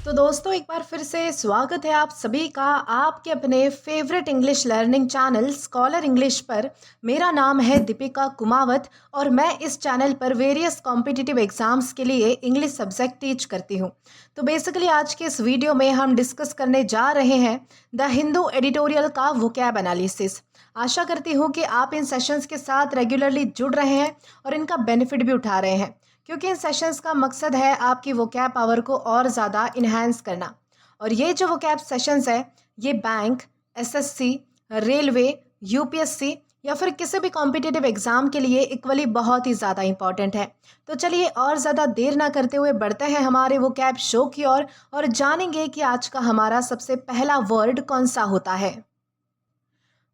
तो दोस्तों एक बार फिर से स्वागत है आप सभी का आपके अपने favourite English learning channel scholar English पर। मेरा नाम है दीपिका कुमावत और मैं इस चैनल पर वेरियस कॉम्पिटिटिव एग्जाम्स के लिए इंग्लिश सब्जेक्ट टीच करती हूँ। तो बेसिकली आज के इस वीडियो में हम डिस्कस करने जा रहे हैं द हिंदू एडिटोरियल का वोकैब एनालिसिस। आशा करती हूँ कि आप इन सेशंस के साथ रेगुलरली जुड़ रहे हैं और इनका बेनिफिट भी उठा रहे हैं, क्योंकि इन सेशंस का मकसद है आपकी वोकैब पावर को और ज़्यादा इन्हांस करना। और ये जो वोकैब सेशंस है ये बैंक, एसएससी, रेलवे, यूपीएससी या फिर किसी भी कॉम्पिटिटिव एग्जाम के लिए इक्वली बहुत ही ज़्यादा इंपॉर्टेंट है। तो चलिए और ज़्यादा देर ना करते हुए बढ़ते हैं हमारे वोकैब शो की ओर और जानेंगे कि आज का हमारा सबसे पहला वर्ड कौन सा होता है।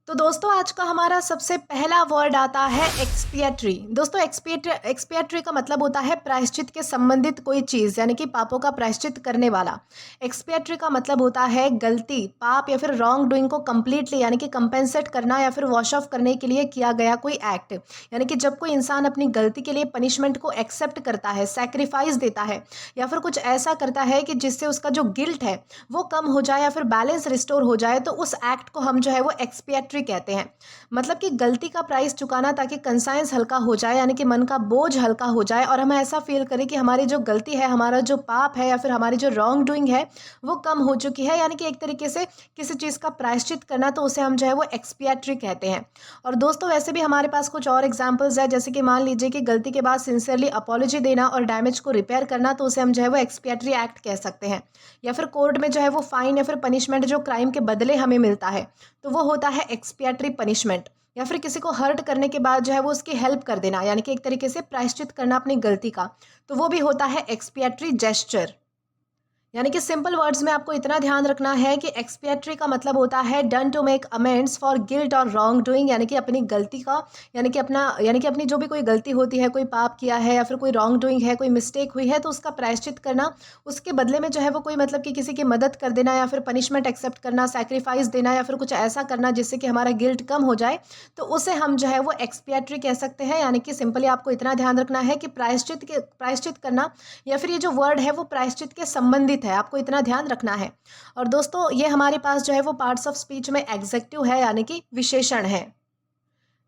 तो दोस्तों आज का हमारा सबसे पहला वर्ड आता है एक्सपिएटरी। दोस्तों एक्सपिएटरी का मतलब होता है प्रायश्चित के संबंधित कोई चीज़, यानी कि पापों का प्रायश्चित करने वाला। एक्सपिएटरी का मतलब होता है गलती, पाप या फिर रॉन्ग डूइंग को कम्प्लीटली यानी कि कंपेंसेट करना या फिर वॉश ऑफ करने के लिए किया गया कोई एक्ट। यानी कि जब कोई इंसान अपनी गलती के लिए पनिशमेंट को एक्सेप्ट करता है, सेक्रीफाइस देता है या फिर कुछ ऐसा करता है कि जिससे उसका जो गिल्ट है वो कम हो जाए या फिर बैलेंस रिस्टोर हो जाए, तो उस एक्ट को हम जो है वो एक्सपिएटरी कहते हैं। मतलब कि गलती का प्राइस चुकाना ताकि कंसाइंस हल्का हो जाए, यानी कि मन का बोझ हल्का हो जाए और हम ऐसा फील करें कि हमारी जो गलती है, हमारा जो पाप है या फिर हमारी जो रॉन्ग डूइंग है वो कम हो चुकी है। यानी कि एक तरीके से किसी चीज़ का प्रायश्चित करना, तो उसे हम जो है वो एक्सपिएटरी कहते हैं। और दोस्तों वैसे भी हमारे पास कुछ और एग्जाम्पल्स है, जैसे कि मान लीजिए कि गलती के बाद सिंसियरली अपॉलॉजी देना और डैमेज को रिपेयर करना, तो उसे हम जो है वो एक्सपिएटरी एक्ट कह सकते हैं। या फिर कोर्ट में जो है वो फाइन या फिर पनिशमेंट जो क्राइम के बदले हमें मिलता है, तो वो होता है एक्सपिएटरी पनिशमेंट। या फिर किसी को हर्ट करने के बाद जो है वो उसकी हेल्प कर देना, यानी कि एक तरीके से प्रायश्चित करना अपनी गलती का, तो वो भी होता है एक्सपिएटरी जेस्चर। यानी कि सिंपल वर्ड्स में आपको इतना ध्यान रखना है कि एक्सपिएटरी का मतलब होता है done to make amends for guilt और रॉन्ग डूइंग, यानी कि अपनी गलती का, यानी कि अपनी जो भी कोई गलती होती है, कोई पाप किया है या फिर कोई रॉन्ग डूइंग है, कोई मिस्टेक हुई है, तो उसका प्रायश्चित करना, उसके बदले में जो है वो कोई मतलब कि किसी की मदद कर देना या फिर पनिशमेंट एक्सेप्ट करना, सेक्रीफाइस देना या फिर कुछ ऐसा करना जिससे कि हमारा गिल्ट कम हो जाए, तो उसे हम जो है वो एक्सपिएटरी कह सकते हैं। यानी कि सिंपली आपको इतना ध्यान रखना है कि प्रायश्चित करना या फिर ये जो वर्ड है वो प्रायश्चित के संबंधित है, आपको इतना ध्यान रखना है। और दोस्तों ये हमारे पास जो है वो पार्ट्स ऑफ स्पीच में एग्जेक्टिव है, यानी कि विशेषण है।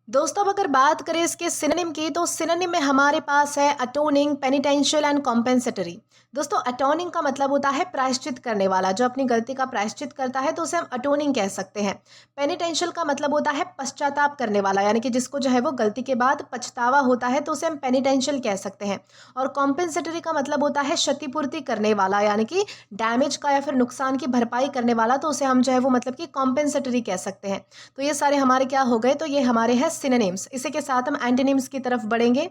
दोस्तों अब अगर बात करें इसके सिनोनिम की, तो सिनोनिम में हमारे पास है अटोनिंग, पेनिटेंशियल एंड कॉम्पेंसेटरी। दोस्तों अटोनिंग का मतलब होता है प्रायश्चित करने वाला, जो अपनी गलती का प्रायश्चित करता है तो उसे हम अटोनिंग कह सकते हैं। पेनिटेंशियल का मतलब होता है पश्चाताप करने वाला, यानी कि जिसको जो है वो गलती के बाद पछतावा होता है, तो उसे हम पेनिटेंशियल कह सकते हैं। और कॉम्पेंसेटरी का मतलब होता है क्षतिपूर्ति करने वाला, यानी कि डैमेज का या फिर नुकसान की भरपाई करने वाला, तो उसे हम जो है वो मतलब कि कॉम्पेंसेटरी कह सकते हैं। तो ये सारे हमारे क्या हो गए, तो ये हमारे हैं सिनोनिम्स। इसी के साथ हम एंटोनिम्स की तरफ बढ़ेंगे।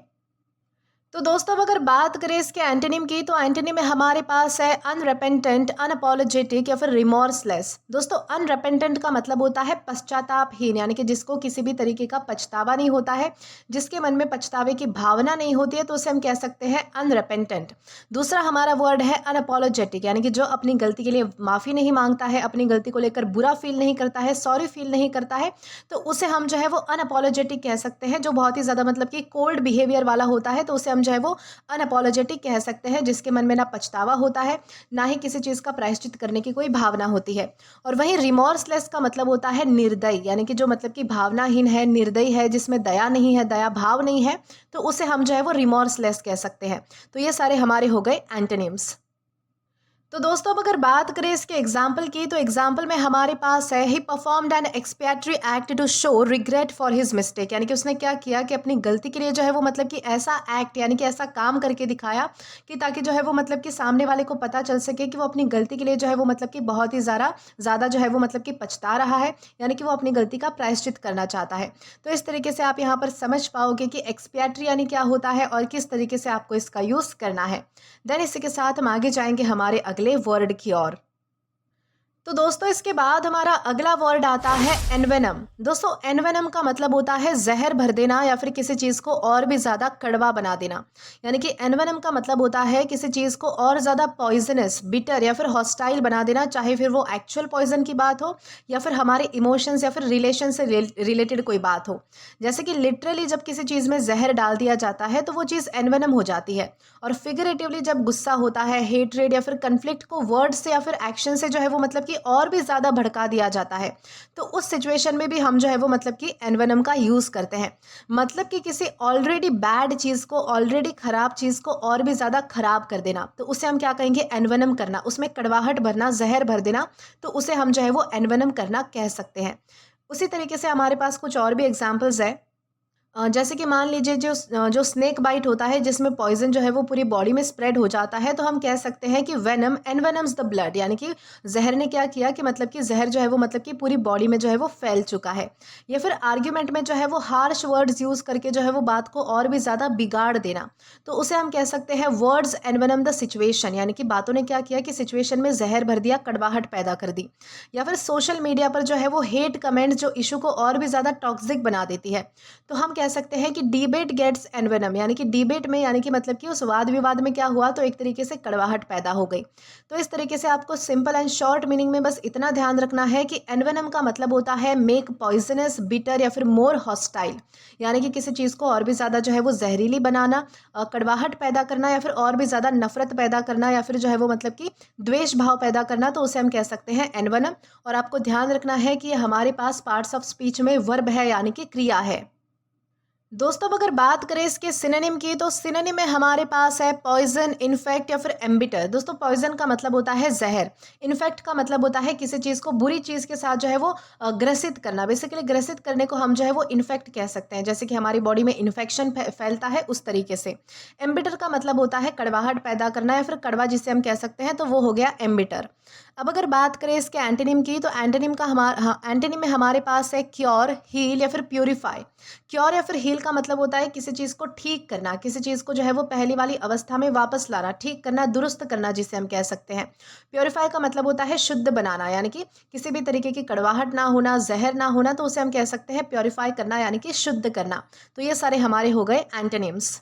तो दोस्तों अब अगर बात करें इसके एंटोनिम की, तो एंटोनिम में हमारे पास है अनरेपेंटेंट, अनअपोलोजेटिक या फिर रिमॉर्सलेस। दोस्तों अनरेपेंटेंट का मतलब होता है पश्चातापहीन, यानी कि जिसको किसी भी तरीके का पछतावा नहीं होता है, जिसके मन में पछतावे की भावना नहीं होती है, तो उसे हम कह सकते हैं अनरेपेंटेंट। दूसरा हमारा वर्ड है अनअपोलोजेटिक, यानी कि जो अपनी गलती के लिए माफ़ी नहीं मांगता है, अपनी गलती को लेकर बुरा फील नहीं करता है, सॉरी फील नहीं करता है, तो उसे हम जो है वो अनअपोलोजेटिक कह सकते हैं। जो बहुत ही ज़्यादा मतलब कि कोल्ड बिहेवियर वाला होता है, तो उसे हम जो है वो अनअपोलोजेटिक कह सकते हैं, जिसके मन में ना पछतावा होता है, ना ही किसी चीज़ का प्रायश्चित करने की कोई भावना होती है। और वहीं रिमॉर्सलेस का मतलब होता है निर्दयी, यानी कि जो मतलब कि भावनाहीन है, निर्दयी है, जिसमें दया नहीं है, दया भाव नहीं है, तो उसे हम जो है वो रिमॉर्सलेस कह सकते हैं। तो ये सारे हमारे हो गए एंटोनिम्स। तो दोस्तों अब अगर बात करें इसके एग्जाम्पल की, तो एग्जाम्पल में हमारे पास है ही performed an expiatory act to show regret for his mistake, यानी कि उसने क्या किया कि अपनी गलती के लिए जो है वो मतलब कि ऐसा एक्ट यानी कि ऐसा काम करके दिखाया कि ताकि जो है वो मतलब कि सामने वाले को पता चल सके कि वो अपनी गलती के लिए जो है वो मतलब कि बहुत ही ज़्यादा जो है वो मतलब कि पछता रहा है, यानी कि वो अपनी गलती का प्रायश्चित करना चाहता है। तो इस तरीके से आप यहाँ पर समझ पाओगे कि एक्सपिएटरी यानी क्या होता है और किस तरीके से आपको इसका यूज़ करना है। देन इसी के साथ हम आगे जाएंगे हमारे अगले वर्ड की ओर। तो दोस्तों इसके बाद हमारा अगला वर्ड आता है एनवेनम। दोस्तों एनवेनम का मतलब होता है जहर भर देना या फिर किसी चीज़ को और भी ज़्यादा कड़वा बना देना। यानी कि एनवेनम का मतलब होता है किसी चीज़ को और ज़्यादा पॉइजनस, बिटर या फिर हॉस्टाइल बना देना, चाहे फिर वो एक्चुअल पॉइजन की बात हो या फिर हमारे इमोशंस या फिर रिलेशन से रिलेटेड कोई बात हो। जैसे कि लिटरली जब किसी चीज़ में जहर डाल दिया जाता है तो वो चीज़ एनवेनम हो जाती है, और फिगरेटिवली जब गुस्सा होता है, हेट्रेड या फिर कन्फ्लिक्ट को वर्ड से या फिर एक्शन से जो है वो मतलब कि और भी ज़्यादा भड़का दिया जाता है, तो उस सिचुएशन में भी हम जो है वो मतलब कि एनवेनम का यूज़ करते हैं। मतलब कि किसी ऑलरेडी बैड चीज़ को, ऑलरेडी ख़राब चीज़ को और भी ज़्यादा ख़राब कर देना, तो उसे हम क्या कहेंगे? एनवेनम करना। उसमें कड़वाहट भरना, जहर भर देना, तो उसे हम जो है वो एनवेनम करना कह सकते हैं। उसी तरीके से हमारे पास कुछ और भी एग्जाम्पल्स है। जैसे कि मान लीजिए जो स्नेक बाइट होता है जिसमें पॉइजन जो है वो पूरी बॉडी में स्प्रेड हो जाता है, तो हम कह सकते हैं कि वेनम एनवेनम्स द ब्लड, यानी कि जहर ने क्या किया कि मतलब कि जहर जो है वो मतलब कि पूरी बॉडी में जो है वो फैल चुका है। या फिर आर्ग्यूमेंट में जो है वो हार्श वर्ड्स यूज़ करके जो है वो बात को और भी ज़्यादा बिगाड़ देना, तो उसे हम कह सकते हैं वर्ड्स एनवेनम द सिचुएशन, यानी कि बातों ने क्या किया कि सिचुएशन में जहर भर दिया, कड़वाहट पैदा कर दी। या फिर सोशल मीडिया पर जो है वो हेट कमेंट्स जो इशू को और भी ज़्यादा टॉक्सिक बना देती है, तो हम कह सकते हैं कि डिबेट गेट्स एनवेनम, यानी कि डिबेट में, यानी कि मतलब कि उस वाद विवाद में क्या हुआ, तो एक तरीके से कड़वाहट पैदा हो गई। तो इस तरीके से आपको सिंपल एंड शॉर्ट मीनिंग में बस इतना ध्यान रखना है कि एनवेनम का मतलब होता है मेक पॉइजनस, बिटर या फिर मोर हॉस्टाइल, यानी कि किसी चीज़ को और भी ज़्यादा जो है वो जहरीली बनाना, कड़वाहट पैदा करना, या फिर और भी ज़्यादा नफरत पैदा करना, या फिर जो है वो मतलब कि द्वेष भाव पैदा करना, तो उसे हम कह सकते हैं एनवेनम। और आपको ध्यान रखना है कि ये हमारे पास पार्ट्स ऑफ स्पीच में वर्ब है, यानी कि क्रिया है। दोस्तों अब अगर बात करें इसके सिनोनिम की, तो सिनोनिम में हमारे पास है पॉइजन, इन्फेक्ट या फिर एम्बिटर। दोस्तों पॉइजन का मतलब होता है जहर, इन्फेक्ट का मतलब होता है किसी चीज़ को बुरी चीज़ के साथ जो है वो ग्रसित करना। बेसिकली ग्रसित करने को हम जो है वो इन्फेक्ट कह सकते हैं, जैसे कि हमारी बॉडी में इन्फेक्शन फैलता है उस तरीके से। एम्बिटर का मतलब होता है कड़वाहट पैदा करना या फिर कड़वा जिसे हम कह सकते हैं, तो वो हो गया एम्बिटर। अब अगर बात करें इसके एंटोनिम की, तो एंटोनिम का एंटोनिम में हमारे पास है क्योर, हील या फिर प्यूरिफाई। क्योर या फिर हील का मतलब होता है किसी चीज़ को ठीक करना, किसी चीज़ को जो है वो पहली वाली अवस्था में वापस लाना, ठीक करना, दुरुस्त करना जिसे हम कह सकते हैं। प्योरीफाई का मतलब होता है शुद्ध बनाना, यानी कि किसी भी तरीके की कड़वाहट ना होना, जहर ना होना, तो उसे हम कह सकते हैं प्योरीफाई करना, यानी कि शुद्ध करना। तो ये सारे हमारे हो गए एंटोनिम्स।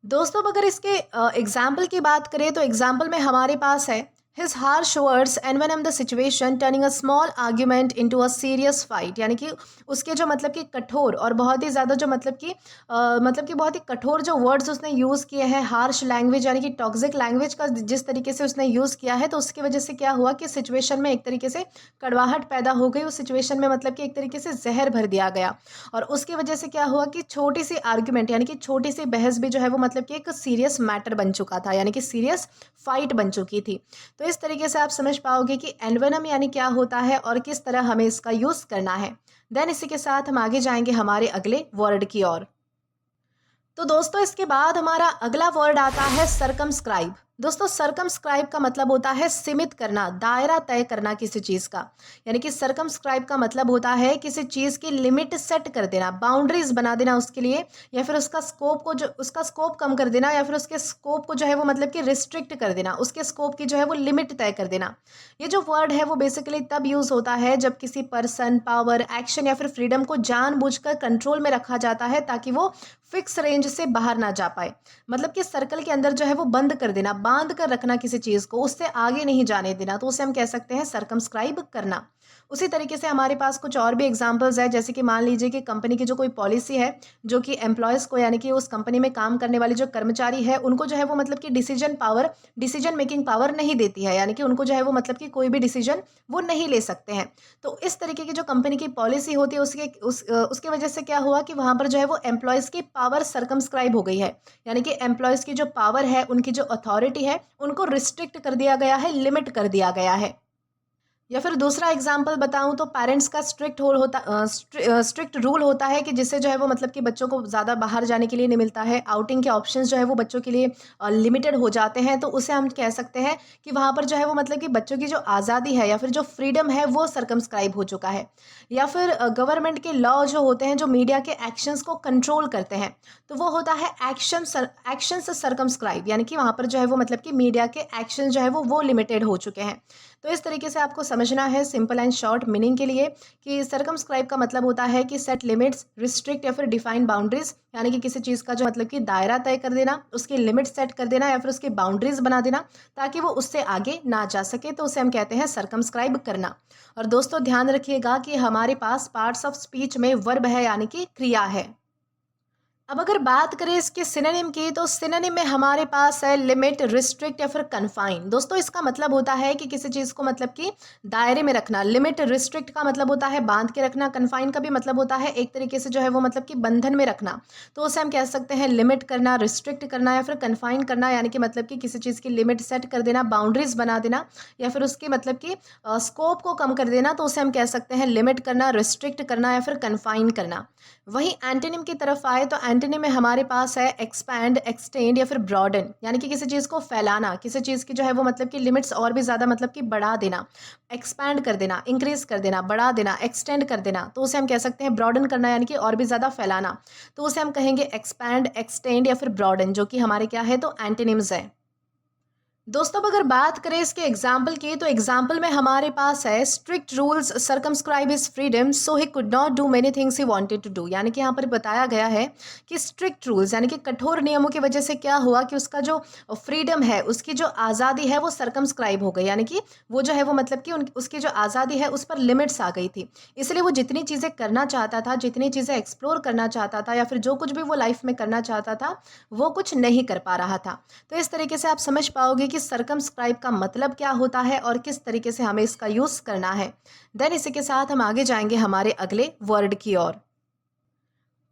दोस्तों अब अगर इसके एग्जाम्पल की बात करें, तो एग्जाम्पल में हमारे पास है his harsh words envenom the situation turning a small argument into a serious fight, यानी कि उसके जो मतलब कि कठोर और बहुत ही ज़्यादा जो मतलब कि बहुत ही कठोर जो वर्ड्स उसने यूज़ किए हैं, हार्श लैंग्वेज यानी कि टॉक्सिक लैंग्वेज का जिस तरीके से उसने यूज़ किया है, तो उसकी वजह से क्या हुआ कि सिचुएशन में एक तरीके से कड़वाहट पैदा हो गई, उस सिचुएशन में मतलब कि एक तरीके से जहर भर दिया गया। और उसकी वजह से क्या हुआ कि छोटी सी आर्ग्यूमेंट यानी कि छोटी सी बहस भी जो है वो मतलब कि एक सीरियस मैटर बन चुका था, यानी कि सीरियस फाइट बन चुकी थी। तो इस तरीके से आप समझ पाओगे कि एनवेनम यानी क्या होता है और किस तरह हमें इसका यूज़ करना है। देन इसी के साथ हम आगे जाएंगे हमारे अगले वर्ड की ओर। तो दोस्तों इसके बाद हमारा अगला वर्ड आता है सरकमस्क्राइब। दोस्तों सरकमस्क्राइब का मतलब होता है सीमित करना, दायरा तय करना किसी चीज़ का। यानी कि सरकमस्क्राइब का मतलब होता है किसी चीज़ की लिमिट सेट कर देना, बाउंड्रीज बना देना उसके लिए, या फिर उसका स्कोप कम कर देना, या फिर उसके स्कोप को जो है वो मतलब कि रिस्ट्रिक्ट कर देना, उसके स्कोप की जो है वो लिमिट तय कर देना। ये जो वर्ड है वो बेसिकली तब यूज़ होता है जब किसी पर्सन, पावर, एक्शन या फिर फ्रीडम को जानबूझकर कंट्रोल में रखा जाता है ताकि वो फिक्स रेंज से बाहर ना जा पाए। मतलब कि सर्कल के अंदर जो है वो बंद कर देना, बांध कर रखना किसी चीज़ को, उससे आगे नहीं जाने देना, तो उसे हम कह सकते हैं सरकमस्क्राइब करना। उसी तरीके से हमारे पास कुछ और भी एग्जांपल्स है, जैसे कि मान लीजिए कि कंपनी की जो कोई पॉलिसी है जो कि एम्प्लॉयज़ को, यानी कि उस कंपनी में काम करने वाले जो कर्मचारी है उनको जो है वो मतलब कि डिसीजन मेकिंग पावर नहीं देती है, यानी कि उनको जो है वो मतलब कि कोई भी डिसीजन वो नहीं ले सकते हैं। तो इस तरीके की जो कंपनी की पॉलिसी होती है उसके वजह से क्या हुआ कि वहाँ पर जो है वो एम्प्लॉयज़ की पावर सरकमस्क्राइब हो गई है, यानी कि एम्प्लॉयज़ की जो पावर है, उनकी जो अथॉरिटी है, उनको रिस्ट्रिक्ट कर दिया गया है, लिमिट कर दिया गया है। या फिर दूसरा एग्जाम्पल बताऊं तो पेरेंट्स का स्ट्रिक्ट रूल होता है कि जिससे जो है वो मतलब कि बच्चों को ज़्यादा बाहर जाने के लिए नहीं मिलता है, आउटिंग के ऑप्शंस जो है वो बच्चों के लिए लिमिटेड हो जाते हैं, तो उसे हम कह सकते हैं कि वहाँ पर जो है वो मतलब कि बच्चों की जो आज़ादी है या फिर जो फ्रीडम है वो सर्कमस्क्राइब हो चुका है। या फिर गवर्नमेंट के लॉ जो होते हैं जो मीडिया के एक्शंस को कंट्रोल करते हैं, तो वो होता है एक्शन से सर्कमस्क्राइब, यानी कि वहाँ पर जो है वो मतलब कि मीडिया के एक्शन जो है वो लिमिटेड हो चुके हैं। तो इस तरीके से आपको समझना है सिंपल एंड शॉर्ट मीनिंग के लिए कि सर्कमस्क्राइब का मतलब होता है कि सेट लिमिट्स, रिस्ट्रिक्ट या फिर डिफाइन बाउंड्रीज, यानी कि किसी चीज़ का जो मतलब कि दायरा तय कर देना, उसकी लिमिट सेट कर देना या फिर उसकी बाउंड्रीज बना देना ताकि वो उससे आगे ना जा सके, तो उसे हम कहते हैं सर्कमस्क्राइब करना। और दोस्तों ध्यान रखिएगा कि हमारे पास पार्ट्स ऑफ स्पीच में वर्ब है, यानी कि क्रिया है। अब अगर बात करें इसके सिनोनिम की, तो सिनोनिम में हमारे पास है लिमिट, रिस्ट्रिक्ट या फिर कन्फाइन। दोस्तों इसका मतलब होता है कि किसी चीज़ को मतलब कि दायरे में रखना। लिमिट, रिस्ट्रिक्ट का मतलब होता है बांध के रखना, कन्फाइन का भी मतलब होता है एक तरीके से जो है वो मतलब कि बंधन में रखना। तो उसे हम कह सकते हैं लिमिट करना, रिस्ट्रिक्ट करना या फिर कन्फाइन करना, यानी कि मतलब कि किसी चीज़ की लिमिट सेट कर देना, बाउंड्रीज बना देना या फिर उसकी मतलब कि स्कोप को कम कर देना, तो उसे हम कह सकते हैं लिमिट करना, रिस्ट्रिक्ट करना या फिर कन्फाइन करना। वहीं एंटोनिम की तरफ आए तो एंटोनिम में हमारे पास है एक्सपैंड, एक्सटेंड या फिर ब्रॉडन, यानी कि किसी चीज़ को फैलाना, किसी चीज़ की जो है वो मतलब कि लिमिट्स और भी ज़्यादा मतलब कि बढ़ा देना, एक्सपैंड कर देना, इंक्रीज कर देना, बढ़ा देना, एक्सटेंड कर देना, तो उसे हम कह सकते हैं ब्रॉडन करना, यानी कि और भी ज़्यादा फैलाना। तो उसे हम कहेंगे एक्सपैंड, एक्सटेंड या फिर ब्रॉडन, जो कि हमारे क्या है, तो एंटोनिम्स है। दोस्तों अब अगर बात करें इसके एग्जाम्पल की, तो एग्जाम्पल में हमारे पास है strict rules circumscribe his freedom so he could not do many things he wanted to do, यानी कि यहाँ पर बताया गया है कि स्ट्रिक्ट रूल्स यानी कि कठोर नियमों की वजह से क्या हुआ कि उसका जो फ्रीडम है, उसकी जो आज़ादी है वो सर्कमस्क्राइब हो गई, यानी कि वो जो है वो मतलब कि उसकी जो आज़ादी है उस पर लिमिट्स आ गई थी। इसलिए वो जितनी चीज़ें करना चाहता था, जितनी चीज़ें एक्सप्लोर करना चाहता था या फिर जो कुछ भी वो लाइफ में करना चाहता था, वो कुछ नहीं कर पा रहा था। तो इस तरीके से आप समझ पाओगे कि सर्कमस्क्राइब का मतलब क्या होता है और किस तरीके से हमें इसका यूज़ करना है। देन इसी के साथ हम आगे जाएंगे हमारे अगले वर्ड की ओर।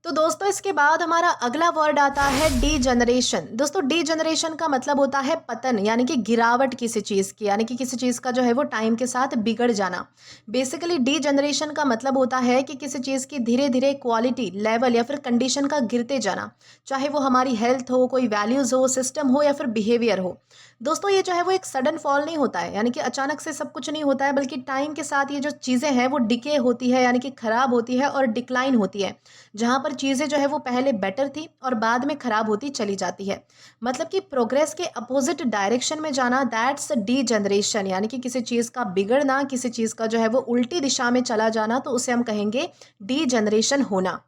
तो दोस्तों इसके बाद हमारा अगला वर्ड आता है डी जनरेशन। दोस्तों डी जनरेशन का मतलब होता है पतन, यानी कि गिरावट किसी चीज़ की, यानी कि किसी चीज़ का जो है वो टाइम के साथ बिगड़ जाना। बेसिकली डी जनरेशन का मतलब होता है कि किसी चीज़ की धीरे धीरे क्वालिटी, लेवल या फिर कंडीशन का गिरते जाना, चाहे वो हमारी हेल्थ हो, कोई वैल्यूज़ हो, सिस्टम हो या फिर बिहेवियर हो। दोस्तों ये जो है वो एक सडन फॉल नहीं होता है, यानी कि अचानक से सब कुछ नहीं होता है, बल्कि टाइम के साथ ये जो चीज़ें हैं वो डिके होती है, यानी कि खराब होती है और डिक्लाइन होती है, जहाँ पर चीज़ें जो है वो पहले बेटर थी और बाद में खराब होती चली जाती है। मतलब कि प्रोग्रेस के अपोजिट डायरेक्शन में जाना, दैट्स डी जनरेशन, यानी कि किसी चीज़ का बिगड़ना, किसी चीज़ का जो है वो उल्टी दिशा में चला जाना, तो उसे हम कहेंगे डी जनरेशन होना।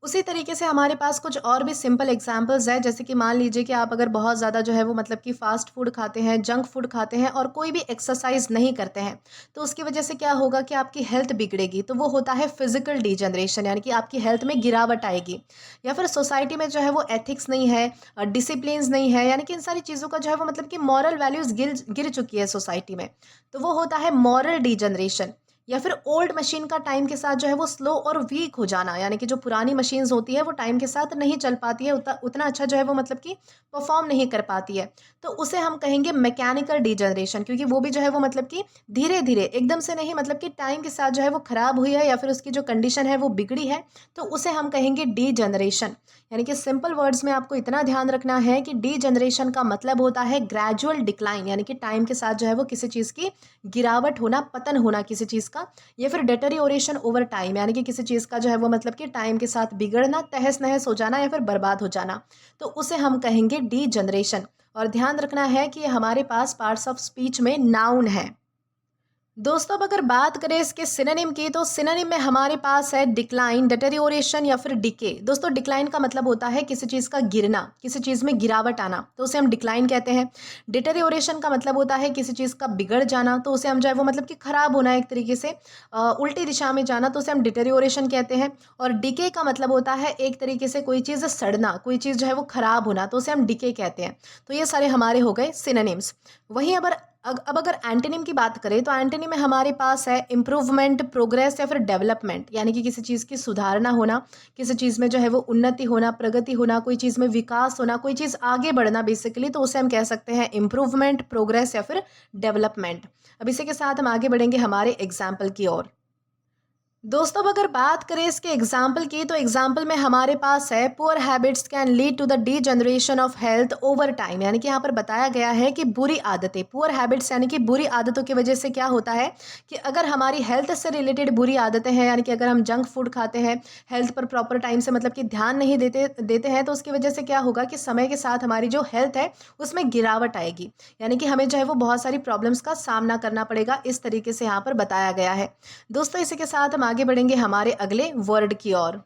उसी तरीके से हमारे पास कुछ और भी सिंपल एग्जांपल्स हैं, जैसे कि मान लीजिए कि आप अगर बहुत ज़्यादा जो है वो मतलब कि फ़ास्ट फूड खाते हैं, जंक फूड खाते हैं और कोई भी एक्सरसाइज नहीं करते हैं, तो उसकी वजह से क्या होगा कि आपकी हेल्थ बिगड़ेगी, तो वो होता है फिजिकल डिजनरेशन, यानी कि आपकी हेल्थ में गिरावट आएगी। या फिर सोसाइटी में जो है वो एथिक्स नहीं है, डिसिप्लिन्स नहीं है, यानी कि इन सारी चीज़ों का जो है वो मतलब कि मॉरल वैल्यूज़ गिर गिर चुकी है सोसाइटी में, तो वो होता है मॉरल डिजनरेशन। या फिर ओल्ड मशीन का टाइम के साथ जो है वो स्लो और वीक हो जाना, यानी कि जो पुरानी मशीन्स होती है वो टाइम के साथ नहीं चल पाती है, उतना अच्छा जो है वो मतलब कि परफॉर्म नहीं कर पाती है, तो उसे हम कहेंगे मैकेनिकल डिजनरेशन, क्योंकि वो भी जो है वो मतलब कि धीरे धीरे एकदम से नहीं, मतलब कि टाइम के साथ जो है वो खराब हुई है या फिर उसकी जो कंडीशन है वो बिगड़ी है, तो उसे हम कहेंगे डी जनरेशन। यानी कि सिंपल वर्ड्स में आपको इतना ध्यान रखना है कि डी जनरेशन का मतलब होता है ग्रेजुअल डिक्लाइन, यानी कि टाइम के साथ जो है वो किसी चीज़ की गिरावट होना, पतन होना किसी चीज़ का, या फिर डेटेरियोरेशन ओवर टाइम, यानी कि किसी चीज़ का जो है वो मतलब कि टाइम के साथ बिगड़ना, तहस नहस हो जाना या फिर बर्बाद हो जाना, तो उसे हम कहेंगे डी जनरेशन। और ध्यान रखना है कि हमारे पास पार्ट्स ऑफ स्पीच में नाउन है। दोस्तों अब अगर बात करें इसके सिनोनिम की, तो सिनोनिम में हमारे पास है डिक्लाइन, डेटेरियोरेशन या फिर डिके। दोस्तों डिक्लाइन का मतलब होता है किसी चीज़ का गिरना, किसी चीज़ में गिरावट आना, तो उसे हम डिक्लाइन कहते हैं। डेटेरियोरेशन का मतलब होता है किसी चीज़ का बिगड़ जाना, तो उसे हम जो है वो मतलब कि खराब होना, एक तरीके से उल्टी दिशा में जाना, तो उसे हम डिटेरियोरेशन कहते हैं। और डिके का मतलब होता है एक तरीके से कोई चीज़ सड़ना, कोई चीज़ जो है वो खराब होना, तो उसे हम डिके कहते हैं। तो ये सारे हमारे हो गए सिनोनिम्स। वहीं अगर अब अगर एंटोनिम की बात करें तो एंटोनिम में हमारे पास है इम्प्रूवमेंट, प्रोग्रेस या फिर डेवलपमेंट, यानी कि किसी चीज़ की सुधारना होना, किसी चीज़ में जो है वो उन्नति होना, प्रगति होना, कोई चीज़ में विकास होना, कोई चीज़ आगे बढ़ना बेसिकली, तो उसे हम कह सकते हैं इम्प्रूवमेंट, प्रोग्रेस या फिर डेवलपमेंट। अब इसी के साथ हम आगे बढ़ेंगे हमारे एग्जाम्पल की ओर। दोस्तों अब अगर बात करें इसके एग्जाम्पल की, तो एग्जाम्पल में हमारे पास है poor habits can lead to the degeneration of health over time, यानी कि यहाँ पर बताया गया है कि बुरी आदतें, पुअर हैबिट्स यानी कि बुरी आदतों की वजह से क्या होता है कि अगर हमारी हेल्थ से रिलेटेड बुरी आदतें हैं, यानी कि अगर हम जंक फूड खाते हैं, हेल्थ पर प्रॉपर टाइम से मतलब कि ध्यान नहीं देते देते हैं, तो उसकी वजह से क्या होगा कि समय के साथ हमारी जो हेल्थ है उसमें गिरावट आएगी, यानी कि हमें जो है वो बहुत सारी प्रॉब्लम्स का सामना करना पड़ेगा, इस तरीके से यहाँ पर बताया गया है। दोस्तों इसी के साथ हम आगे बढ़ेंगे हमारे अगले वर्ड की ओर।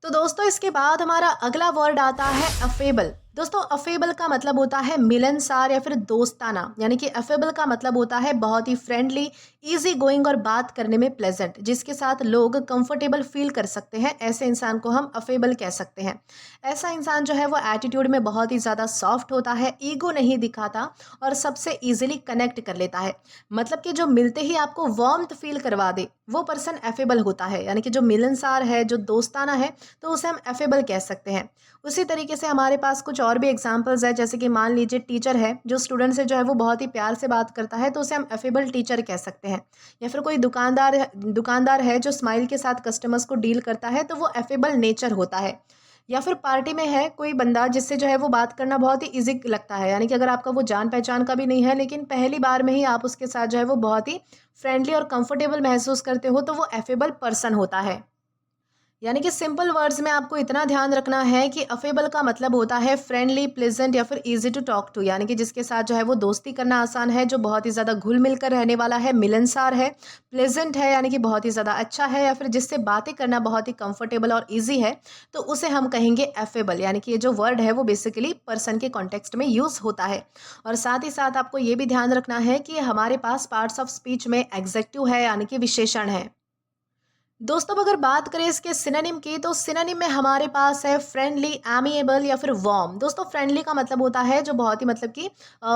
तो दोस्तों इसके बाद हमारा अगला वर्ड आता है अफेबल। दोस्तों अफेबल का मतलब होता है मिलनसार या फिर दोस्ताना, यानी कि अफेबल का मतलब होता है बहुत ही फ्रेंडली, इजी गोइंग और बात करने में प्लेजेंट, जिसके साथ लोग कंफर्टेबल फील कर सकते हैं, ऐसे इंसान को हम अफेबल कह सकते हैं। ऐसा इंसान जो है वो एटीट्यूड में बहुत ही ज़्यादा सॉफ्ट होता है, ईगो नहीं दिखाता और सबसे ईजिली कनेक्ट कर लेता है। मतलब कि जो मिलते ही आपको वार्मथ फील करवा दे वो पर्सन अफेबल होता है, यानी कि जो मिलनसार है, जो दोस्ताना है, तो उसे हम अफेबल कह सकते हैं। उसी तरीके से हमारे पास कुछ और भी एग्जांपल्स है, जैसे कि मान लीजिए टीचर है जो स्टूडेंट से जो है वो बहुत ही प्यार से बात करता है, तो उसे हम अफेबल टीचर कह सकते हैं। या फिर कोई दुकानदार है जो स्माइल के साथ कस्टमर्स को डील करता है, तो वो अफेबल नेचर होता है। या फिर पार्टी में है कोई बंदा जिससे जो है वो बात करना बहुत ही इजी लगता है, यानी कि अगर आपका वो जान पहचान का भी नहीं है, लेकिन पहली बार में ही आप उसके साथ जो है वो बहुत ही फ्रेंडली और कंफर्टेबल महसूस करते हो, तो वो अफेबल पर्सन होता है। यानी कि सिंपल वर्ड्स में आपको इतना ध्यान रखना है कि अफेबल का मतलब होता है फ्रेंडली, प्लेजेंट या फिर इजी टू टॉक टू, यानी कि जिसके साथ जो है वो दोस्ती करना आसान है, जो बहुत ही ज़्यादा घुल मिल कर रहने वाला है, मिलनसार है, प्लेजेंट है यानी कि बहुत ही ज़्यादा अच्छा है, या फिर जिससे बातें करना बहुत ही कंफर्टेबल और ईजी है, तो उसे हम कहेंगे अफेबल। यानी कि ये जो वर्ड है वो बेसिकली पर्सन के कॉन्टेक्स्ट में यूज़ होता है। और साथ ही साथ आपको ये भी ध्यान रखना है कि हमारे पास पार्ट्स ऑफ स्पीच में एग्जेक्टिव है, यानी कि विशेषण है। दोस्तों अब अगर बात करें इसके सिनोनिम की, तो सिनोनिम में हमारे पास है फ्रेंडली, एमिएबल या फिर वार्म। दोस्तों फ्रेंडली का मतलब होता है जो बहुत ही मतलब कि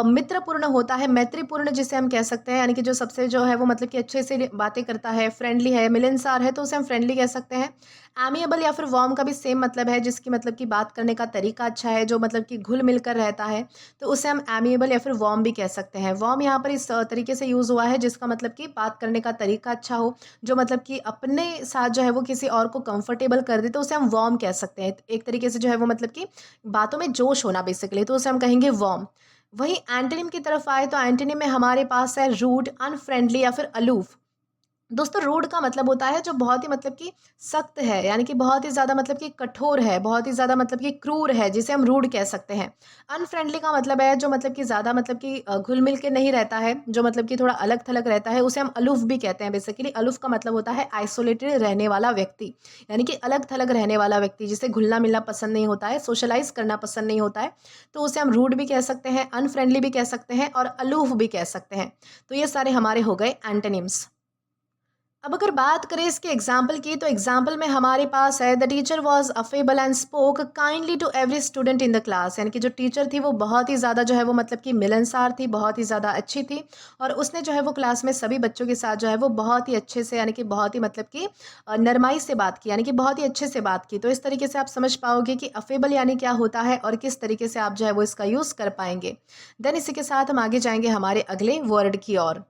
मित्रपूर्ण होता है, मैत्रीपूर्ण जिसे हम कह सकते हैं, यानी कि जो सबसे जो है वो मतलब कि अच्छे से बातें करता है, फ्रेंडली है, मिलनसार है, तो उसे हम फ्रेंडली कह सकते हैं। एमिएबल या फिर वार्म का भी सेम मतलब है, जिसकी मतलब कि बात करने का तरीका अच्छा है, जो मतलब कि घुल मिल कर रहता है, तो उसे हम एमिएबल या फिर वार्म भी कह सकते हैं। वार्म यहाँ पर इस तरीके से यूज़ हुआ है जिसका मतलब कि बात करने का तरीका अच्छा हो, जो मतलब कि अपने साथ जो है वो किसी और को कंफर्टेबल कर दे, तो उसे हम वार्म कह सकते हैं। एक तरीके से जो है वो मतलब कि बातों में जोश होना बेसिकली, तो उसे हम कहेंगे वार्म। वहीं एंटोनिम की तरफ आए तो एंटोनिम में हमारे पास है रूड, अनफ्रेंडली या फिर अलूफ। दोस्तों रूड का मतलब होता है जो बहुत ही मतलब कि सख्त है, यानी कि बहुत ही ज़्यादा मतलब कि कठोर है, बहुत ही ज़्यादा मतलब कि क्रूर है, जिसे हम रूड कह सकते हैं। अनफ्रेंडली का मतलब है जो मतलब कि ज़्यादा मतलब कि घुल मिल के नहीं रहता है, जो मतलब कि थोड़ा अलग थलग रहता है, उसे हम अलूफ भी कहते हैं। बेसिकली अलूफ का मतलब होता है आइसोलेटेड रहने वाला व्यक्ति, यानी कि अलग थलग रहने वाला व्यक्ति, जिसे घुलना मिलना पसंद नहीं होता है, सोशलाइज करना पसंद नहीं होता है, तो उसे हम रूड भी कह सकते हैं, अनफ्रेंडली भी कह सकते हैं और अलूफ भी कह सकते हैं। तो ये सारे हमारे हो गए एंटोनिम्स। अब अगर बात करें इसके एग्जाम्पल की, तो एग्जाम्पल में हमारे पास है the teacher was affable and spoke kindly to every student in the class, यानी कि जो टीचर थी वो बहुत ही ज़्यादा जो है वो मतलब कि मिलनसार थी, बहुत ही ज़्यादा अच्छी थी, और उसने जो है वो क्लास में सभी बच्चों के साथ जो है वो बहुत ही अच्छे से, यानी कि बहुत ही मतलब कि नरमाई से बात की, यानी कि बहुत ही अच्छे से बात की। तो इस तरीके से आप समझ पाओगे कि अफेबल यानी क्या होता है और किस तरीके से आप जो है वो इसका यूज़ कर पाएंगे। देन इसी के साथ हम आगे जाएंगे हमारे अगले वर्ड की ओर।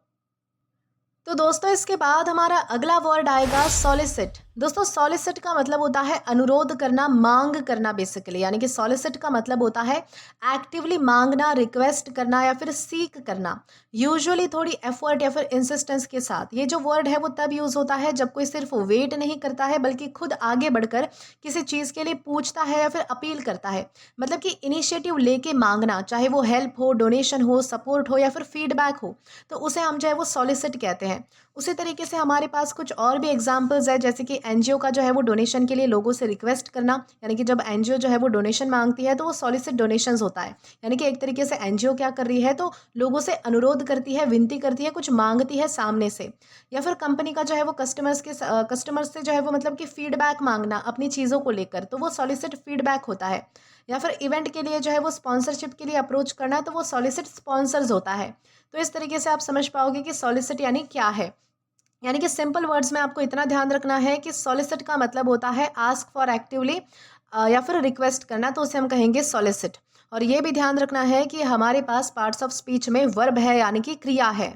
तो दोस्तों इसके बाद हमारा अगला वर्ड आएगा सॉलिसिट। दोस्तों सॉलिसिट का मतलब होता है अनुरोध करना, मांग करना बेसिकली, यानी कि सॉलिसिट का मतलब होता है एक्टिवली मांगना, रिक्वेस्ट करना या फिर सीक करना, यूजुअली थोड़ी एफर्ट या फिर इंसिस्टेंस के साथ। ये जो वर्ड है वो तब यूज़ होता है जब कोई सिर्फ वेट नहीं करता है, बल्कि खुद आगे बढ़कर किसी चीज़ के लिए पूछता है या फिर अपील करता है। मतलब कि इनिशिएटिव लेके मांगना, चाहे वो हेल्प हो, डोनेशन हो, सपोर्ट हो या फिर फीडबैक हो, तो उसे हम जो है वो सॉलिसिट कहते हैं। उसी तरीके से हमारे पास कुछ और भी एग्जांपल्स है, जैसे कि एनजीओ का जो है वो डोनेशन के लिए लोगों से रिक्वेस्ट करना, यानी कि जब एनजीओ जो है वो डोनेशन मांगती है तो वो सॉलिसिट डोनेशंस होता है। यानी कि एक तरीके से एनजीओ क्या कर रही है, तो लोगों से अनुरोध करती है, विनती करती है, कुछ मांगती है सामने से। या फिर कंपनी का जो है वो कस्टमर्स से जो है वो मतलब कि फीडबैक मांगना अपनी चीज़ों को लेकर, तो वो सॉलिसिट फीडबैक होता है। या फिर इवेंट के लिए जो है वो स्पॉन्सरशिप के लिए अप्रोच करना, तो वो सॉलिसिट स्पॉन्सर्स होता है। तो इस तरीके से आप समझ पाओगे कि सॉलिसिट यानी क्या है। यानी कि सिंपल वर्ड्स में आपको इतना ध्यान रखना है कि सॉलिसिट का मतलब होता है आस्क फॉर एक्टिवली, या फिर रिक्वेस्ट करना, तो उसे हम कहेंगे सॉलिसिट। और ये भी ध्यान रखना है कि हमारे पास पार्ट्स ऑफ स्पीच में वर्ब है, यानी कि क्रिया है।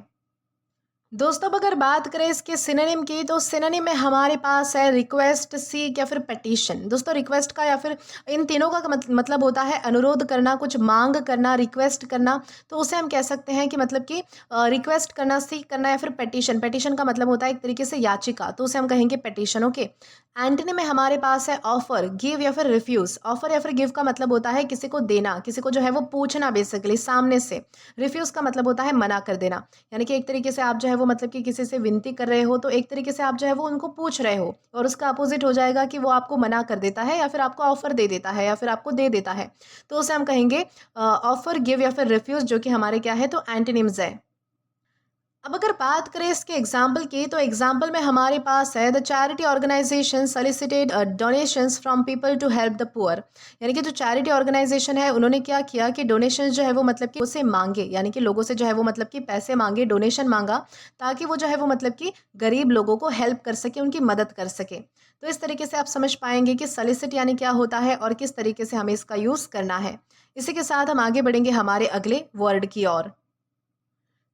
दोस्तों, अब अगर बात करें इसके सिनोनिम की, तो सिनोनिम में हमारे पास है रिक्वेस्ट, सीक या फिर पेटिशन। दोस्तों, रिक्वेस्ट का या फिर इन तीनों का मतलब होता है अनुरोध करना, कुछ मांग करना, रिक्वेस्ट करना। तो उसे हम कह सकते हैं कि मतलब कि रिक्वेस्ट करना, सीक करना या फिर पेटिशन। पेटिशन का मतलब होता है एक तरीके से याचिका, तो उसे हम कहेंगे पेटिशन। ओके। एंटनी में हमारे पास है ऑफर, गिव या फिर रिफ्यूज। ऑफर या फिर गिव का मतलब होता है किसी को देना, किसी को जो है वो पूछना, बेसिकली सामने से। रिफ्यूज का मतलब होता है मना कर देना। यानी कि एक तरीके से आप जो है वो मतलब कि किसी से विनती कर रहे हो, तो एक तरीके से आप जो है वो उनको पूछ रहे हो, और उसका अपोजिट हो जाएगा कि वो आपको मना कर देता है या फिर आपको ऑफर दे देता है या फिर आपको दे देता है। तो उसे हम कहेंगे ऑफर, गिव या फिर रिफ्यूज, जो कि हमारे क्या है, तो एंटोनिम्स है। अब अगर बात करें इसके एग्जाम्पल की, तो एग्जाम्पल में हमारे पास है the charity organization solicited donations from people to help the poor. यानी कि जो चैरिटी ऑर्गेनाइजेशन है, उन्होंने क्या किया कि डोनेशंस जो है वो मतलब कि उसे मांगे, यानी कि लोगों से जो है वो मतलब कि पैसे मांगे, डोनेशन मांगा, ताकि वो जो है वो मतलब कि गरीब लोगों को हेल्प कर सके, उनकी मदद कर सके। तो इस तरीके से आप समझ पाएंगे कि सॉलिसिट यानी क्या होता है और किस तरीके से हमें इसका यूज़ करना है। इसी के साथ हम आगे बढ़ेंगे हमारे अगले वर्ड की ओर।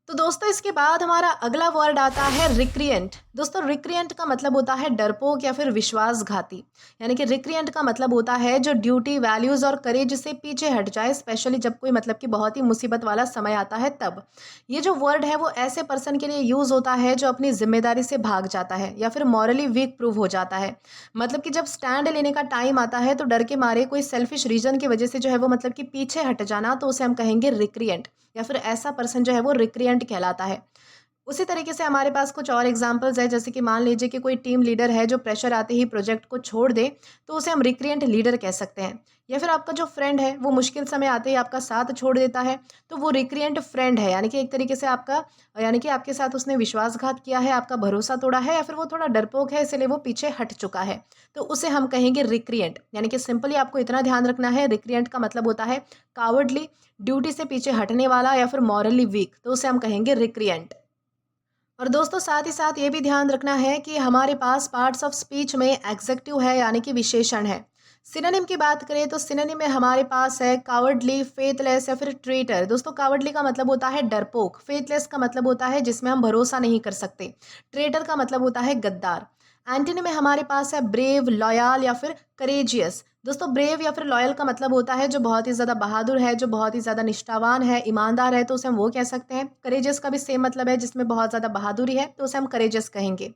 तो दोस्तों, इसके बाद हमारा अगला वर्ड आता है रिक्रिएंट। दोस्तों, रिक्रिएंट का मतलब होता है डरपोक या फिर विश्वासघाती। यानी कि रिक्रिएंट का मतलब होता है जो ड्यूटी, वैल्यूज और करेज से पीछे हट जाए, स्पेशली जब कोई मतलब कि बहुत ही मुसीबत वाला समय आता है तब। ये जो वर्ड है वो ऐसे पर्सन के लिए यूज होता है जो अपनी जिम्मेदारी से भाग जाता है या फिर मॉरली वीक प्रूव हो जाता है। मतलब कि जब स्टैंड लेने का टाइम आता है तो डर के मारे, कोई सेल्फिश रीजन की वजह से जो है वो मतलब कि पीछे हट जाना, तो उसे हम कहेंगे रिक्रिएंट, या फिर ऐसा पर्सन जो है वो रिक्रिएंट कहलाता है। उसी तरीके से हमारे पास कुछ और एग्जांपल्स है, जैसे कि मान लीजिए कि कोई टीम लीडर है जो प्रेशर आते ही प्रोजेक्ट को छोड़ दे, तो उसे हम रिक्रिएंट लीडर कह सकते हैं। या फिर आपका जो फ्रेंड है वो मुश्किल समय आते ही आपका साथ छोड़ देता है, तो वो रिक्रिएंट फ्रेंड है। यानी कि एक तरीके से आपका, यानी कि आपके साथ उसने विश्वासघात किया है, आपका भरोसा तोड़ा है, या फिर वो थोड़ा डरपोक है, इसलिए वो पीछे हट चुका है, तो उसे हम कहेंगे रिक्रिएंट। यानी कि सिंपली आपको इतना ध्यान रखना है, रिक्रिएंट का मतलब होता है कावर्डली, ड्यूटी से पीछे हटने वाला या फिर मॉरली वीक, तो उसे हम कहेंगे रिक्रिएंट। और दोस्तों, साथ ही साथ ये भी ध्यान रखना है कि हमारे पास पार्ट्स ऑफ स्पीच में एग्जेक्टिव है, यानी कि विशेषण है। सिनोनिम की बात करें तो सिनोनिम में हमारे पास है कावर्डली, फेथलेस या फिर ट्रेटर। दोस्तों, कावर्डली का मतलब होता है डरपोक, फेथलेस का मतलब होता है जिसमें हम भरोसा नहीं कर सकते, ट्रेटर का मतलब होता है गद्दार। एंटनी में हमारे पास है ब्रेव, लॉयल या फिर करेजियस। दोस्तों, ब्रेव या फिर लॉयल का मतलब होता है जो बहुत ही ज़्यादा बहादुर है, जो बहुत ही ज़्यादा निष्ठावान है, ईमानदार है, तो उसे हम वो कह सकते हैं। करेजियस का भी सेम मतलब है, जिसमें बहुत ज़्यादा बहादुरी है, तो उसे हम करेजियस कहेंगे।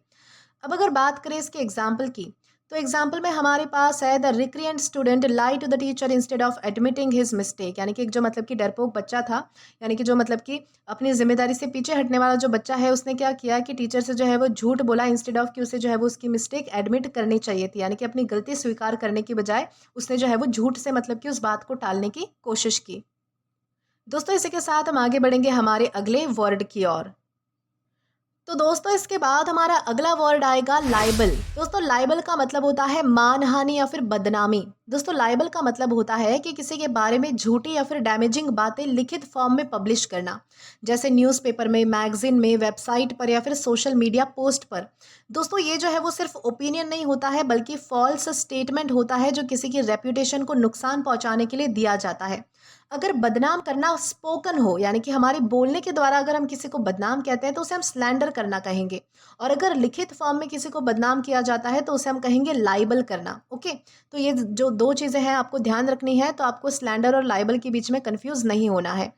अब अगर बात करें इसके एग्जाम्पल की, तो एग्जाम्पल में हमारे पास है the recreant student lie to the teacher instead of admitting his mistake. यानी कि एक जो मतलब कि डरपोक बच्चा था, यानी कि जो मतलब कि अपनी जिम्मेदारी से पीछे हटने वाला जो बच्चा है, उसने क्या किया कि टीचर से जो है वो झूठ बोला, इंस्टेड ऑफ कि उसे जो है वो उसकी मिस्टेक एडमिट करनी चाहिए थी, यानी कि अपनी गलती स्वीकार करने की बजाय उसने जो है वो झूठ से मतलब कि उस बात को टालने की कोशिश की। दोस्तों, इसी के साथ हम आगे बढ़ेंगे हमारे अगले वर्ड की ओर। तो दोस्तों, इसके बाद हमारा अगला वर्ड आएगा लाइबल। दोस्तों, लाइबल का मतलब होता है मानहानि या फिर बदनामी। दोस्तों, लाइबल का मतलब होता है कि किसी के बारे में झूठी या फिर डैमेजिंग बातें लिखित फॉर्म में पब्लिश करना, जैसे न्यूज़पेपर में, मैगजीन में, वेबसाइट पर या फिर सोशल मीडिया पोस्ट पर। दोस्तों, ये जो है वो सिर्फ ओपिनियन नहीं होता है, बल्कि फॉल्स स्टेटमेंट होता है जो किसी की रेप्यूटेशन को नुकसान पहुंचाने के लिए दिया जाता है। अगर बदनाम करना स्पोकन हो, यानी कि हमारे बोलने के द्वारा अगर हम किसी को बदनाम कहते हैं, तो उसे हम स्लैंडर करना कहेंगे। और अगर लिखित फॉर्म में किसी को बदनाम किया जाता है, तो उसे हम कहेंगे लाइबल करना। ओके। तो ये जो दो चीज़ें हैं आपको ध्यान रखनी है, तो आपको स्लैंडर और लाइबल के बीच में कंफ्यूज नहीं होना है।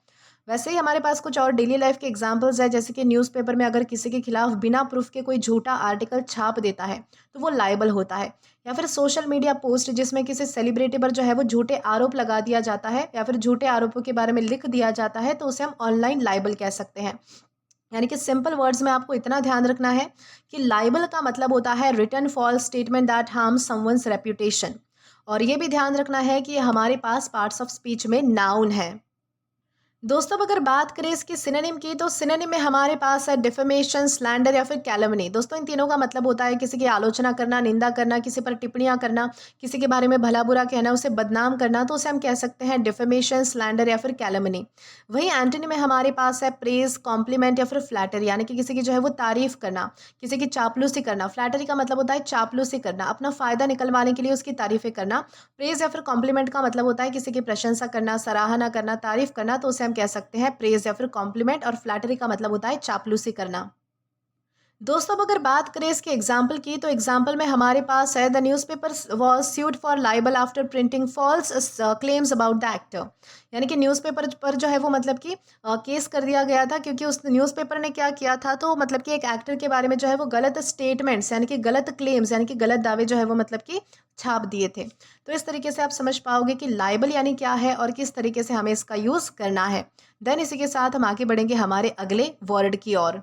वैसे ही हमारे पास कुछ और डेली लाइफ के एग्जांपल्स है, जैसे कि न्यूज़पेपर में अगर किसी के खिलाफ बिना प्रूफ के कोई झूठा आर्टिकल छाप देता है, तो वो लाइबल होता है। या फिर सोशल मीडिया पोस्ट जिसमें किसी सेलिब्रिटी पर जो है वो झूठे आरोप लगा दिया जाता है या फिर झूठे आरोपों के बारे में लिख दिया जाता है, तो उसे हम ऑनलाइन लाइबल कह सकते हैं। यानी कि सिंपल वर्ड्स में आपको इतना ध्यान रखना है कि लाइबल का मतलब होता है written false statement that harms someone's reputation. और ये भी ध्यान रखना है कि हमारे पास पार्ट्स ऑफ स्पीच में नाउन है। दोस्तों, अब अगर बात करें इसकी सिनोनिम की, तो सिनोनिम में हमारे पास है डिफेमेशन, स्लैंडर या फिर कैलमनी। दोस्तों, इन तीनों का मतलब होता है किसी की आलोचना करना, निंदा करना, किसी पर टिप्पणियां करना, किसी के बारे में भला बुरा कहना, उसे बदनाम करना, तो उसे हम कह सकते हैं डिफेमेशन, स्लैंडर या फिर कैलमनी। वहीं एंटोनी में हमारे पास है प्रेज, कॉम्प्लीमेंट या फिर फ्लैटरी, यानी कि किसी की जो है वो तारीफ करना, किसी की चापलूसी करना। फ्लैटरी का मतलब होता है चापलूसी करना, अपना फायदा निकलवाने के लिए उसकी तारीफें करना। प्रेज या फिर कॉम्प्लीमेंट का मतलब होता है किसी की प्रशंसा करना, सराहना करना, तारीफ करना, तो उसे हम कह सकते हैं प्रेज या फिर कॉम्प्लीमेंट। और फ्लैटरी का मतलब होता है चापलूसी करना। दोस्तों, अब अगर बात करें इसके एग्जाम्पल की, तो एग्जाम्पल में हमारे पास है the newspaper was sued for libel after printing false claims about the actor. यानी कि न्यूज़पेपर पर जो है वो मतलब कि केस कर दिया गया था, क्योंकि उस न्यूज़पेपर ने क्या किया था, तो मतलब कि एक एक्टर के बारे में जो है वो गलत स्टेटमेंट्स यानी कि गलत क्लेम्स यानी कि गलत दावे जो है वो मतलब कि छाप दिए थे। तो इस तरीके से आप समझ पाओगे कि लाइबल यानी क्या है और किस तरीके से हमें इसका यूज़ करना है। देन इसी के साथ हम आगे बढ़ेंगे हमारे अगले वर्ड की ओर।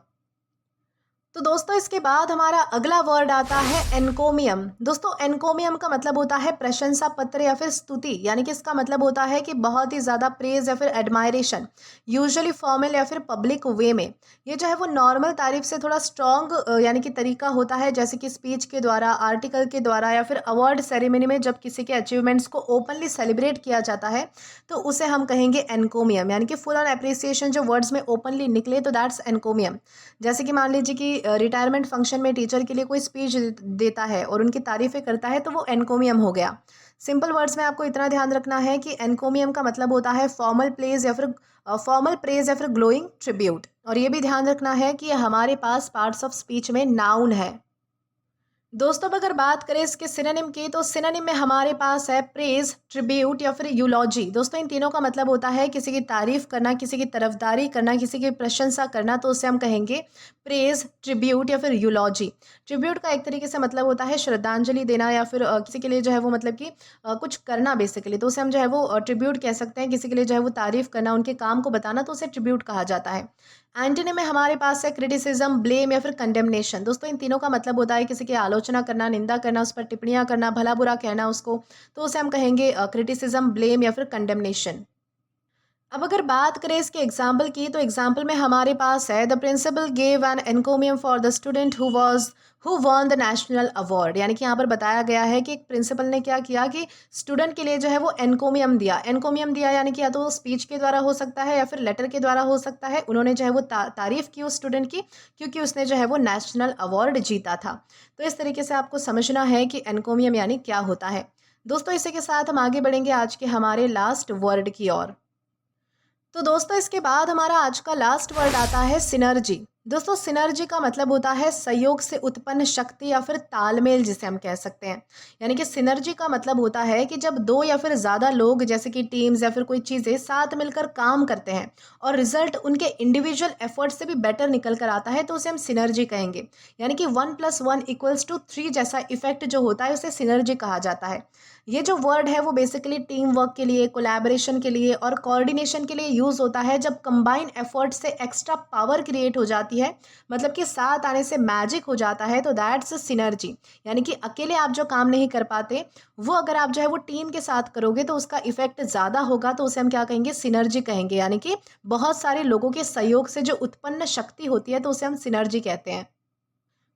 तो दोस्तों, इसके बाद हमारा अगला वर्ड आता है एनकोमियम। दोस्तों, एनकोमियम का मतलब होता है प्रशंसा पत्र या फिर स्तुति। यानी कि इसका मतलब होता है कि बहुत ही ज़्यादा प्रेज या फिर एडमायरेशन, यूजुअली फॉर्मल या फिर पब्लिक वे में। ये जो है वो नॉर्मल तारीफ से थोड़ा स्ट्रॉन्ग यानी कि तरीका होता है, जैसे कि स्पीच के द्वारा, आर्टिकल के द्वारा या फिर अवार्ड सेरेमनी में जब किसी के अचीवमेंट्स को ओपनली सेलिब्रेट किया जाता है, तो उसे हम कहेंगे एनकोमियम। यानी कि फुल ऑन अप्रिसिएशन जो वर्ड्स में ओपनली निकले, तो दैट्स एनकोमियम। जैसे कि मान लीजिए कि रिटायरमेंट फंक्शन में टीचर के लिए कोई स्पीच देता है और उनकी तारीफ़ें करता है, तो वो एनकोमियम हो गया। सिंपल वर्ड्स में आपको इतना ध्यान रखना है कि एनकोमियम का मतलब होता है फॉर्मल प्रेज या फिर ग्लोइंग ट्रिब्यूट। और ये भी ध्यान रखना है कि हमारे पास पार्ट्स ऑफ स्पीच में नाउन है। दोस्तों, अब अगर बात करें इसके सिनोनिम की, तो सिनोनिम में हमारे पास है प्रेज, ट्रिब्यूट या फिर यूलॉजी। दोस्तों, इन तीनों का मतलब होता है किसी की तारीफ करना, किसी की तरफदारी करना, किसी की प्रशंसा करना, तो उसे हम कहेंगे प्रेज, ट्रिब्यूट या फिर यूलॉजी। ट्रिब्यूट का एक तरीके से मतलब होता है श्रद्धांजलि देना या फिर किसी के लिए जो है वो मतलब कि कुछ करना बेसिकली, तो उसे हम जो है वो ट्रिब्यूट कह सकते हैं। किसी के लिए जो है वो तारीफ करना, उनके काम को बताना, तो उसे ट्रिब्यूट कहा जाता है। एंटोनी में हमारे पास है क्रिटिसिज्म, ब्लेम या फिर कंडेमनेशन। दोस्तों, इन तीनों का मतलब होता है किसी की आलोचना करना, निंदा करना, उस पर टिप्पणियां करना, भला बुरा कहना उसको, तो उसे हम कहेंगे क्रिटिसिज्म, ब्लेम या फिर कंडेमनेशन। अब अगर बात करें इसके एग्जाम्पल की, तो एग्जाम्पल में हमारे पास है the principal gave an encomium for the student who won the national award. यानी कि यहाँ पर बताया गया है कि एक प्रिंसिपल ने क्या किया कि स्टूडेंट के लिए जो है वो एनकोमियम दिया। एनकोमियम दिया यानी कि या तो स्पीच के द्वारा हो सकता है या फिर लेटर के द्वारा हो सकता है। उन्होंने जो है वो तारीफ की उस स्टूडेंट की, क्योंकि उसने जो है वो नेशनल अवार्ड जीता था। तो इस तरीके से आपको समझना है कि एनकोमियम यानी क्या होता है। दोस्तों, इसी के साथ हम आगे बढ़ेंगे आज के हमारे लास्ट वर्ड की ओर। तो दोस्तों, इसके बाद हमारा आज का लास्ट वर्ड आता है सिनर्जी। दोस्तों, सिनर्जी का मतलब होता है सहयोग से उत्पन्न शक्ति या फिर तालमेल, जिसे हम कह सकते हैं। यानी कि सिनर्जी का मतलब होता है कि जब दो या फिर ज़्यादा लोग, जैसे कि टीम्स या फिर कोई चीज़ें साथ मिलकर काम करते हैं और रिजल्ट उनके इंडिविजुअल एफर्ट से भी बेटर निकल कर आता है, तो उसे हम सिनर्जी कहेंगे। यानी कि 1+1=3 जैसा इफेक्ट जो होता है, उसे सिनर्जी कहा जाता है। ये जो वर्ड है वो बेसिकली टीम वर्क के लिए, कोलैबोरेशन के लिए और कोऑर्डिनेशन के लिए यूज़ होता है, जब कंबाइन एफर्ट से एक्स्ट्रा पावर क्रिएट हो जाती है, मतलब कि साथ आने से मैजिक हो जाता है, तो दैट्स सिनर्जी। यानी कि अकेले आप जो काम नहीं कर पाते, वो अगर आप जो है वो टीम के साथ करोगे तो उसका इफेक्ट ज़्यादा होगा, तो उसे हम क्या कहेंगे, सिनर्जी कहेंगे। यानी कि बहुत सारे लोगों के सहयोग से जो उत्पन्न शक्ति होती है, तो उसे हम सिनर्जी कहते हैं।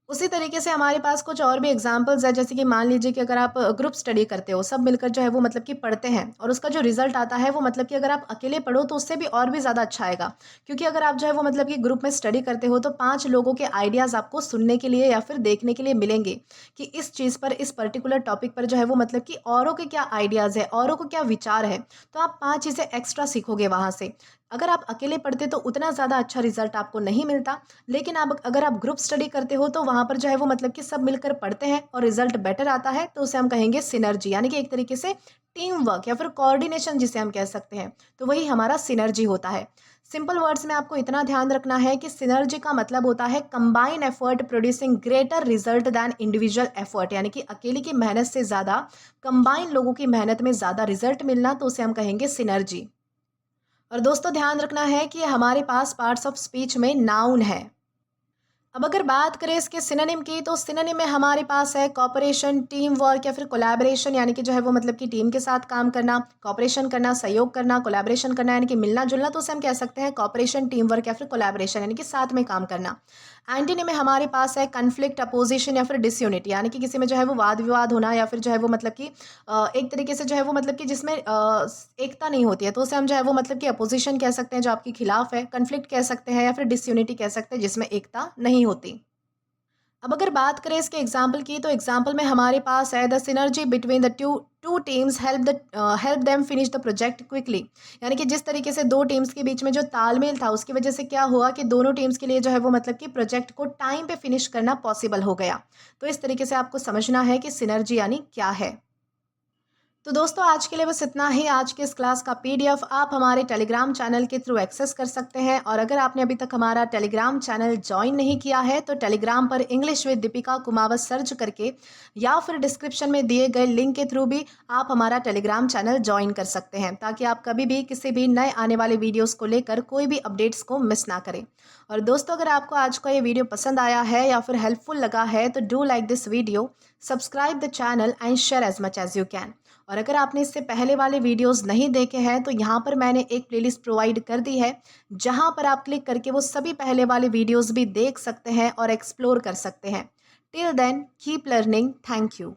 उसी तरीके से हमारे पास कुछ और भी एग्जांपल्स है, जैसे कि मान लीजिए कि अगर आप ग्रुप स्टडी करते हो, सब मिलकर जो है वो मतलब कि पढ़ते हैं और उसका जो रिजल्ट आता है वो मतलब कि अगर आप अकेले पढ़ो तो उससे भी और भी ज़्यादा अच्छा आएगा। क्योंकि अगर आप जो है वो मतलब कि ग्रुप में स्टडी करते हो, तो 5 लोगों के आइडियाज़ आपको सुनने के लिए या फिर देखने के लिए मिलेंगे कि इस चीज़ पर, इस पर्टिकुलर टॉपिक पर जो है वो मतलब कि औरों के क्या आइडियाज़ है, औरों को क्या विचार है, तो आप 5 चीज़ें एक्स्ट्रा सीखोगे वहाँ से। अगर आप अकेले पढ़ते तो उतना ज़्यादा अच्छा रिजल्ट आपको नहीं मिलता, लेकिन आप अगर आप ग्रुप स्टडी करते हो तो वहाँ पर जो है वो मतलब कि सब मिलकर पढ़ते हैं और रिजल्ट बेटर आता है, तो उसे हम कहेंगे सिनर्जी। यानी कि एक तरीके से टीम वर्क या फिर कोऑर्डिनेशन जिसे हम कह सकते हैं, तो वही हमारा सिनर्जी होता है। सिंपल वर्ड्स में आपको इतना ध्यान रखना है कि सिनर्जी का मतलब होता है combine effort producing greater result than individual effort. यानी कि अकेले की मेहनत से ज़्यादा कंबाइन लोगों की मेहनत में ज़्यादा रिजल्ट मिलना, तो उसे हम कहेंगे सिनर्जी। और दोस्तों ध्यान रखना है कि हमारे पास पार्ट्स ऑफ स्पीच में नाउन है। अब अगर बात करें इसके सिनोनिम की, तो सिनोनिम में हमारे पास है कॉपरेशन, टीम वर्क या फिर कोलैबोरेशन, यानी कि जो है वो मतलब कि टीम के साथ काम करना, कॉपरेशन करना, सहयोग करना, कोलैबोरेशन करना यानी कि मिलना जुलना, तो उसे हम कह सकते हैं कॉपरेशन, टीम वर्क या फिर कोलैबोरेशन यानी कि साथ में काम करना। एंटीनी में हमारे पास है कन्फ्लिक्ट, अपोजिशन या फिर डिसयूनिटी, यानी कि किसी में जो है वो वाद विवाद होना या फिर जो है वो मतलब कि एक तरीके से जो है वो मतलब कि जिसमें एकता नहीं होती है, तो उसे हम जो है वो मतलब कि अपोजिशन कह सकते हैं जो आपके खिलाफ है, कन्फ्लिक्ट कह सकते हैं या फिर डिसयूनिटी कह सकते हैं जिसमें एकता नहीं होती। अब अगर बात करें इसके एग्जाम्पल की, तो एग्जाम्पल में हमारे पास है the synergy between the two two teams help them finish the project quickly, यानी कि जिस तरीके से दो टीम्स के बीच में जो तालमेल था उसकी वजह से क्या हुआ कि दोनों टीम्स के लिए जो है वो मतलब कि प्रोजेक्ट को टाइम पे फिनिश करना पॉसिबल हो गया। तो इस तरीके से आपको समझना है कि सिनर्जी यानी क्या है। तो दोस्तों आज के लिए बस इतना ही। आज के इस क्लास का पीडीएफ आप हमारे टेलीग्राम चैनल के थ्रू एक्सेस कर सकते हैं, और अगर आपने अभी तक हमारा टेलीग्राम चैनल ज्वाइन नहीं किया है तो टेलीग्राम पर English with Deepika Kumawat search करके या फिर डिस्क्रिप्शन में दिए गए लिंक के थ्रू भी आप हमारा टेलीग्राम चैनल ज्वाइन कर सकते हैं, ताकि आप कभी भी किसी भी नए आने वाले वीडियोज़ को लेकर कोई भी अपडेट्स को मिस ना करें। और दोस्तों अगर आपको आज का ये वीडियो पसंद आया है या फिर हेल्पफुल लगा है तो do like this video, subscribe the channel and share as much as you can. और अगर आपने इससे पहले वाले वीडियोस नहीं देखे हैं तो यहाँ पर मैंने एक प्लेलिस्ट प्रोवाइड कर दी है, जहाँ पर आप क्लिक करके वो सभी पहले वाले वीडियोस भी देख सकते हैं और एक्सप्लोर कर सकते हैं। Till then keep learning. Thank you.